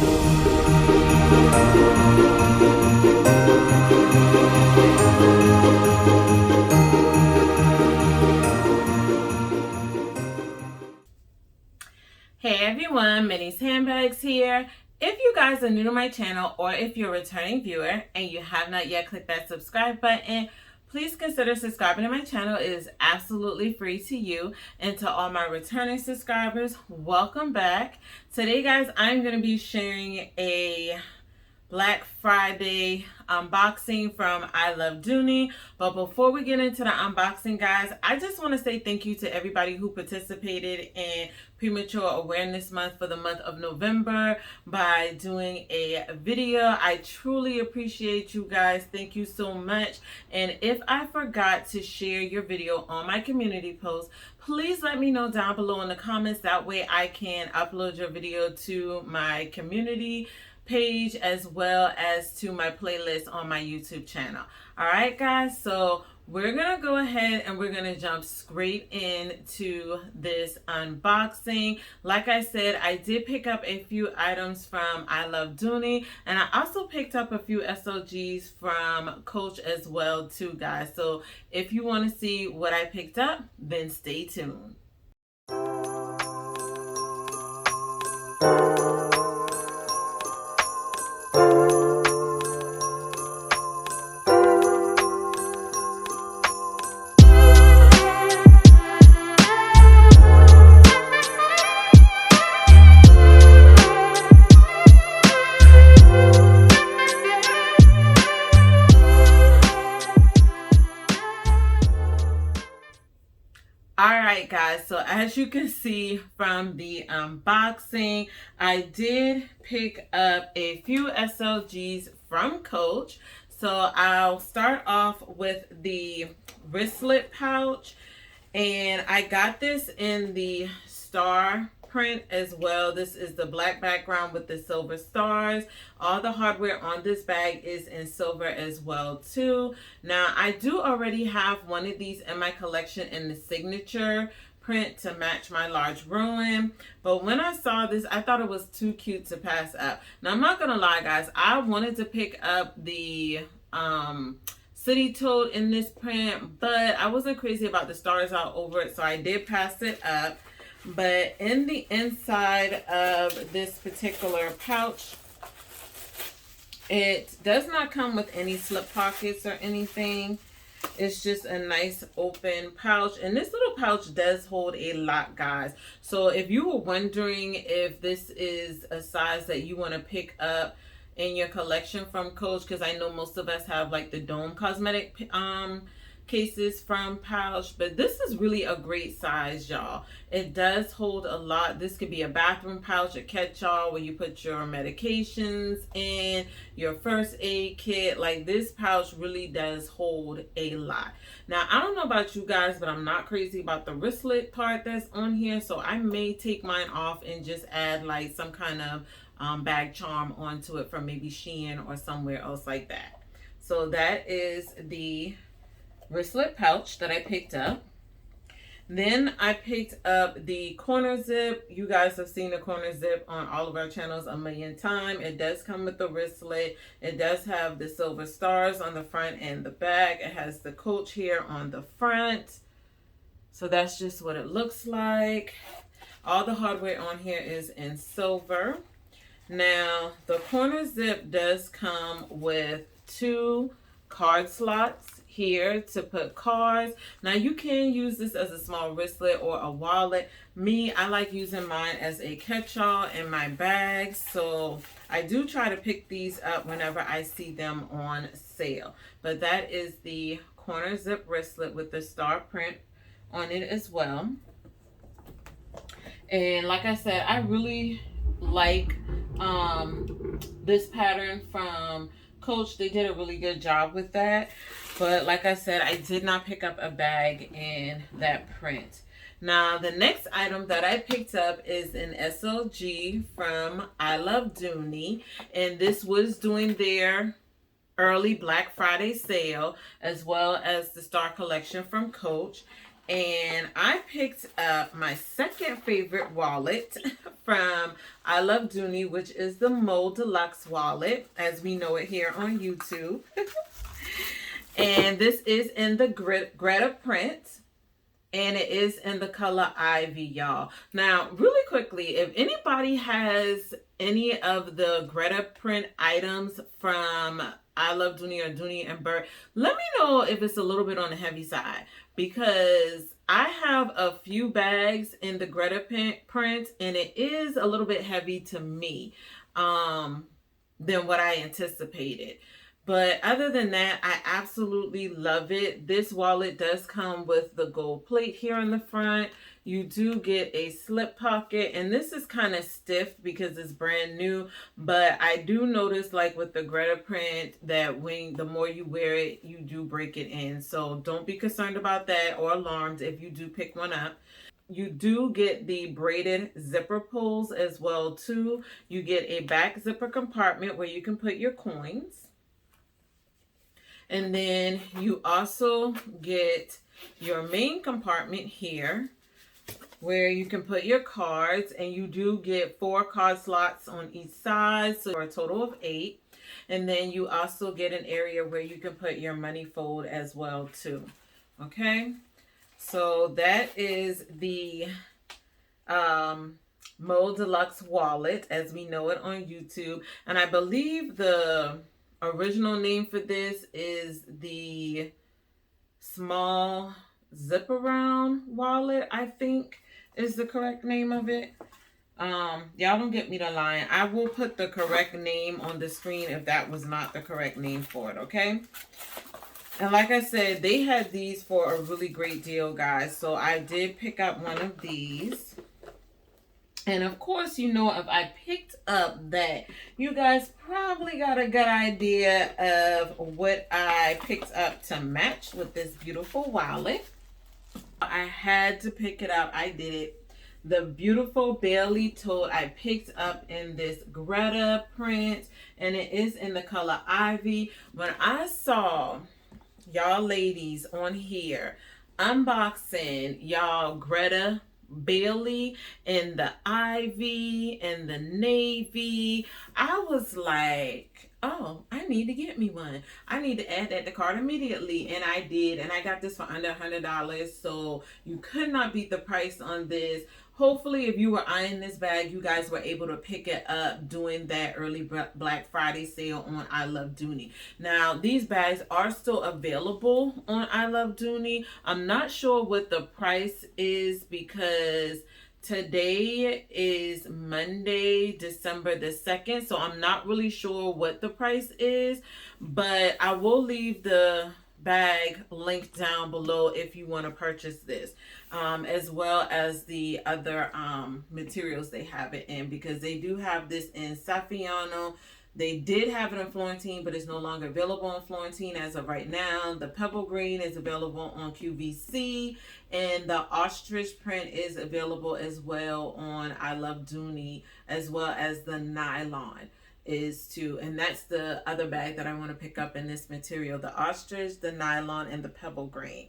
Hey everyone, Minnie's Handbags here. If you guys are new to my channel or if you're a returning viewer and you have not yet clicked that subscribe button, please consider subscribing to my channel. It is absolutely free to you. And to all my returning subscribers, welcome back. Today guys, I'm going to be sharing a Black Friday unboxing from ILD Dooney. But before we get into the unboxing guys, I just want to say thank you to everybody who participated in Premature Awareness Month for the month of November by doing a video. I truly appreciate you guys. Thank you so much. And if I forgot to share your video on my community post, please let me know down below in the comments. That way I can upload your video to my community page as well as to my playlist on my YouTube channel. All right guys, so we're gonna go ahead and we're gonna jump straight into this unboxing. Like I said, I did pick up a few items from ILD Dooney, and I also picked up a few SLGs from Coach as well too guys. So if you want to see what I picked up, then stay tuned. Alright guys, so as you can see from the unboxing, I did pick up a few SLGs from Coach. So I'll start off with the wristlet pouch, and I got this in the star print as well. This is the black background with the silver stars. All the hardware on this bag is in silver as well too. Now I do already have one of these in my collection in the signature print to match my large ruin, but when I saw this I thought it was too cute to pass up. Now I'm not gonna lie guys, I wanted to pick up the City Tote in this print, but I wasn't crazy about the stars all over it, so I did pass it up. But in the inside of this particular pouch, it does not come with any slip pockets or anything. It's just a nice open pouch, and this little pouch does hold a lot guys. So if you were wondering if this is a size that you want to pick up in your collection from Coach, because I know most of us have like the Dome Cosmetic cases from Pouch, but this is really a great size y'all. It does hold a lot. This could be a bathroom pouch, a catch-all where you put your medications in, your first aid kit. Like this pouch really does hold a lot. Now I don't know about you guys, but I'm not crazy about the wristlet part that's on here, so I may take mine off and just add like some kind of bag charm onto it from maybe Shein or somewhere else like that. So that is the wristlet pouch that I picked up. Then I picked up the corner zip. You guys have seen the corner zip on all of our channels a million times. It does come with the wristlet. It does have the silver stars on the front and the back. It has the Coach here on the front. So that's just what it looks like. All the hardware on here is in silver. Now the corner zip does come with 2 card slots here to put cards. Now you can use this as a small wristlet or a wallet. Me, I like using mine as a catch-all in my bags, so I do try to pick these up whenever I see them on sale. But that is the corner zip wristlet with the star print on it as well. And like I said, I really like this pattern from Coach. They did a really good job with that. But like I said, I did not pick up a bag in that print. Now, the next item that I picked up is an SLG from ILD Dooney. And this was doing their early Black Friday sale, as well as the Star Collection from Coach. And I picked up my second favorite wallet from I Love Dooney, which is the Mo Deluxe wallet, as we know it here on YouTube. And this is in the Gretta print. And it is in the color Ivy, y'all. Now, really quickly, if anybody has any of the Gretta print items from I Love Dooney or Dooney and Bourke, let me know if it's a little bit on the heavy side. Because I have a few bags in the Gretta print, and it is a little bit heavy to me than what I anticipated. But other than that, I absolutely love it. This wallet does come with the gold plate here in the front. You do get a slip pocket, and this is kind of stiff because it's brand new. But I do notice, like with the Gretta print, that the more you wear it, you do break it in. So don't be concerned about that or alarmed if you do pick one up. You do get the braided zipper pulls as well too. You get a back zipper compartment where you can put your coins. And then you also get your main compartment here where you can put your cards, and you do get 4 card slots on each side, so for a total of 8. And then you also get an area where you can put your money fold as well too. Okay, so that is the Mo Deluxe wallet as we know it on YouTube. And I believe the original name for this is the small zip around wallet, I think is the correct name of it. Y'all don't get me to lie. I will put the correct name on the screen if that was not the correct name for it, okay? And like I said, they had these for a really great deal, guys. So I did pick up one of these. And of course, you know, if I picked up that, you guys probably got a good idea of what I picked up to match with this beautiful wallet. I had to pick it up. I did it. The beautiful Bailey Tote I picked up in this Gretta print, and it is in the color Ivy. When I saw y'all ladies on here unboxing y'all Gretta Bailey in the Ivy and the navy, I was like, oh, I need to get me one. I need to add that to cart immediately. And I did. And I got this for under $100. So you could not beat the price on this. Hopefully, if you were eyeing this bag, you guys were able to pick it up during that early Black Friday sale on I Love Dooney. Now, these bags are still available on I Love Dooney. I'm not sure what the price is because today is Monday, December the 2nd. So I'm not really sure what the price is, but I will leave the bag linked down below if you want to purchase this, as well as the other materials they have it in, because they do have this in Saffiano. They did have it in Florentine, but it's no longer available in Florentine as of right now. The pebble green is available on QVC, and the ostrich print is available as well on I Love Dooney, as well as the nylon is too. And that's the other bag that I want to pick up in this material: the ostrich, the nylon, and the pebble green.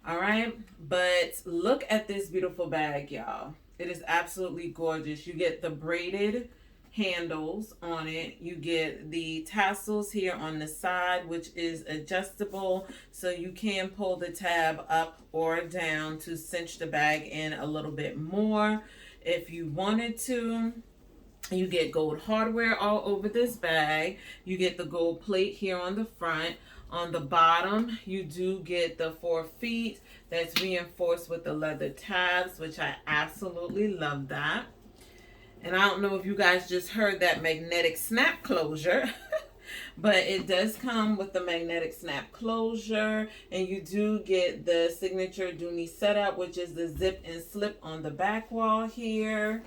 All right, but look at this beautiful bag, y'all. It is absolutely gorgeous. You get the braided handles on it. You get the tassels here on the side, which is adjustable, so you can pull the tab up or down to cinch the bag in a little bit more if you wanted to. You get gold hardware all over this bag. You get the gold plate here on the front. On the bottom, you do get the 4 feet that's reinforced with the leather tabs, which I absolutely love that. And I don't know if you guys just heard that magnetic snap closure, but it does come with the magnetic snap closure. And you do get the signature Dooney setup, which is the zip and slip on the back wall here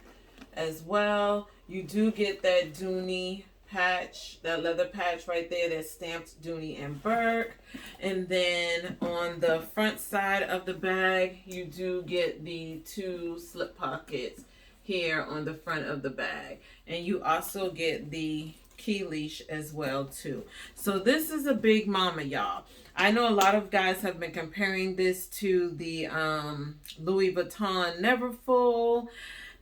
as well. You do get that Dooney patch, that leather patch right there that's stamped Dooney and Bourke. And then on the front side of the bag, you do get the 2 slip pockets here on the front of the bag. And you also get the key leash as well too. So this is a big mama, y'all. I know a lot of guys have been comparing this to the Louis Vuitton Neverfull,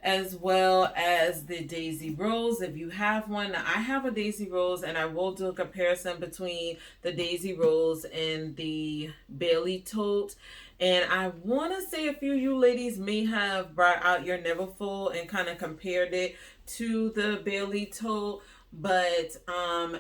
as well as the Daisy Rose. If you have one, now I have a Daisy Rose, and I will do a comparison between the Daisy Rose and the Bailey Tote. And I want to say a few of you ladies may have brought out your Neverfull and kind of compared it to the Bailey Tote. But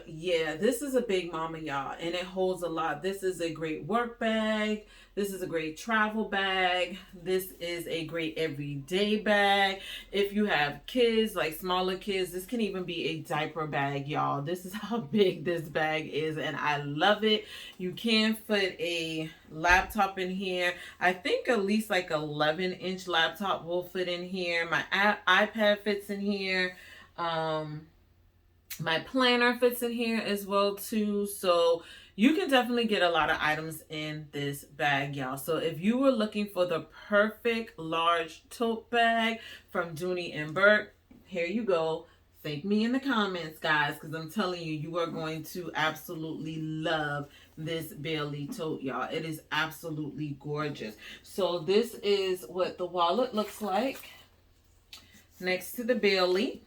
yeah, this is a big mama, y'all, and it holds a lot. This is a great work bag. This is a great travel bag. This is a great everyday bag. If you have kids, like smaller kids, this can even be a diaper bag, y'all. This is how big this bag is, and I love it. You can fit a laptop in here. I think at least like 11-inch laptop will fit in here. My iPad fits in here. My planner fits in here as well too. So you can definitely get a lot of items in this bag, y'all. So if you were looking for the perfect large tote bag from Dooney Bourke, here you go. Thank me in the comments, guys, because I'm telling you, you are going to absolutely love this Bailey tote, y'all. It is absolutely gorgeous. So this is what the wallet looks like next to the Bailey.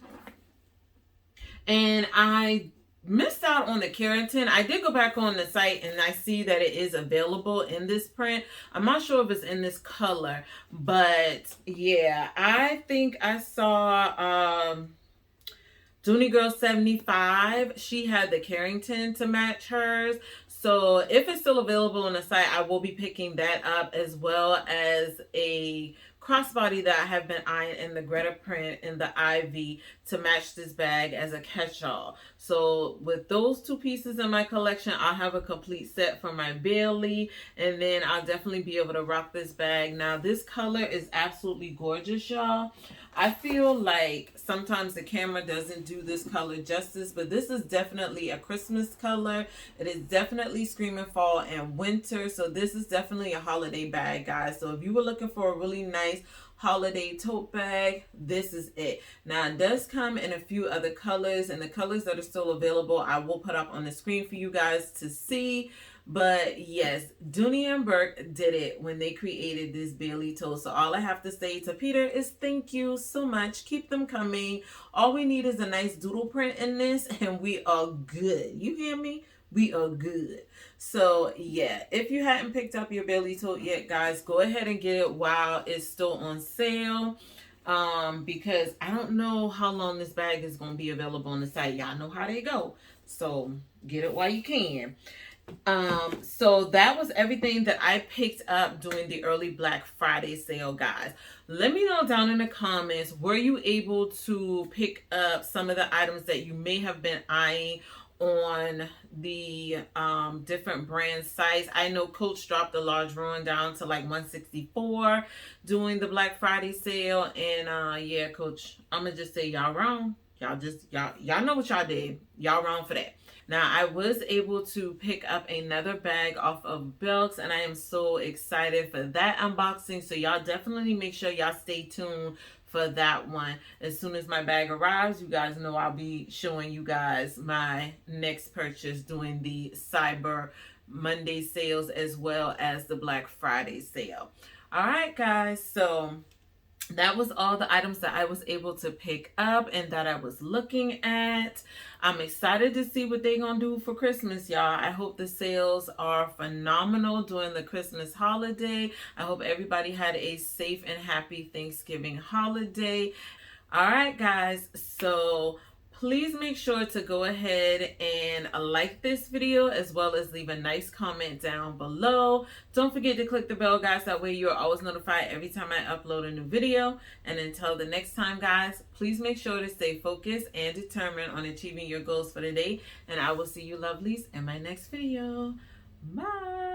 And I missed out on the keratin. I did go back on the site and I see that it is available in this print. I'm not sure if it's in this color, but yeah, I think I saw Dooney Girl 75. She had the keratin to match hers. So if it's still available on the site, I will be picking that up, as well as a crossbody that I have been eyeing in the Gretta print in the Ivy to match this bag as a catch-all. So with those two pieces in my collection, I'll have a complete set for my Bailey, and then I'll definitely be able to rock this bag. Now this color is absolutely gorgeous, y'all. I feel like sometimes the camera doesn't do this color justice, but this is definitely a Christmas color. It is definitely screaming fall and winter. So this is definitely a holiday bag, guys. So if you were looking for a really nice holiday tote bag, this is it. Now it does come in a few other colors, and the colors that are still available I will put up on the screen for you guys to see. But yes, Dooney Bourke did it when they created this Bailey tote. So all I have to say to Peter is thank you so much. Keep them coming. All we need is a nice doodle print in this and we are good. You hear me? We are good. So yeah, if you hadn't picked up your Bailey tote yet, guys, go ahead and get it while it's still on sale. Because I don't know how long this bag is going to be available on the site. Y'all know how they go. So get it while you can. So that was everything that I picked up during the early Black Friday sale, guys. Let me know down in the comments, were you able to pick up some of the items that you may have been eyeing on the different brand sites? I know Coach dropped a large ruin down to like $164 during the Black Friday sale, and yeah, Coach, I'm gonna just say y'all wrong. Y'all know what y'all did. Y'all wrong for that. Now, I was able to pick up another bag off of Belks, and I am so excited for that unboxing. So y'all definitely make sure y'all stay tuned for that one. As soon as my bag arrives, you guys know I'll be showing you guys my next purchase during the Cyber Monday sales as well as the Black Friday sale. All right, guys. So that was all the items that I was able to pick up and that I was looking at. I'm excited to see what they're going to do for Christmas, y'all. I hope the sales are phenomenal during the Christmas holiday. I hope everybody had a safe and happy Thanksgiving holiday. All right, guys. So please make sure to go ahead and like this video, as well as leave a nice comment down below. Don't forget to click the bell, guys. That way you're always notified every time I upload a new video. And until the next time, guys, please make sure to stay focused and determined on achieving your goals for the day. And I will see you lovelies in my next video. Bye.